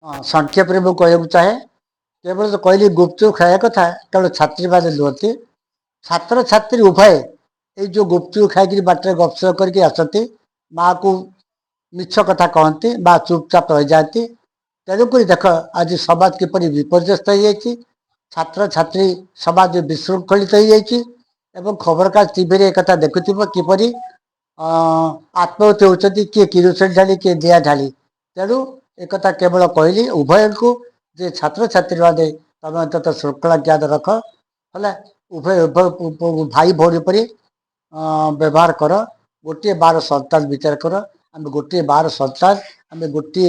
संक्षेप में मुझे चाहे केवल तो कहली गुपचुप खाया कथा केवल छात्री मैंने नुहति छात्र छात्री उभय ये जो गुपचुप खाई बाटर गपसप करके आसती माँ को मिछ कथा कहती बा चुपचाप रही जाती तेणुक देख आज समाज किपर विपर्यस्त हो छात्र छात्री समाज विशृंखलित हो खबरकागज टीवी एक देखुव किपर आत्महत्या होती किए किरोसिन ढाली किए दिया ढाली तेणु एक केवल कहली उभय को जे छात्र छात्री मैंने तुम अंत श्रृंखला ज्ञान रख है उभय उभय भाई भौरी पर व्यवहार कर गोटे बार संतान विचार कर आम गोटे बार संतान आम गोटे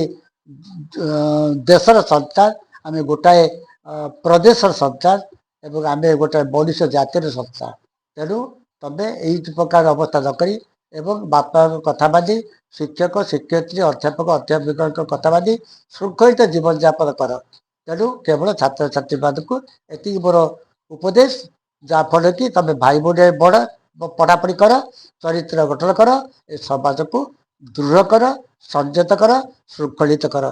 देशर संतान आम गोटाए प्रदेशर संतान एवं आम गोटे मनुष्य जातिर संतान तेणु तमें यही प्रकार अवस्था नक बापा कथा मानी शिक्षक शिक्षयित्री अध्यापक अध्यापिका कथा मानी श्रृंखलित जीवन यापन कर तेणु केवल छात्र छात्री मान को एति मोर उपदेश जहाँफल कि तुम भाई भाई बड़ पढ़ापढ़ी कर चरित्र गठन कर ए समाज को दृढ़ कर संयत कर श्रृंखलित कर।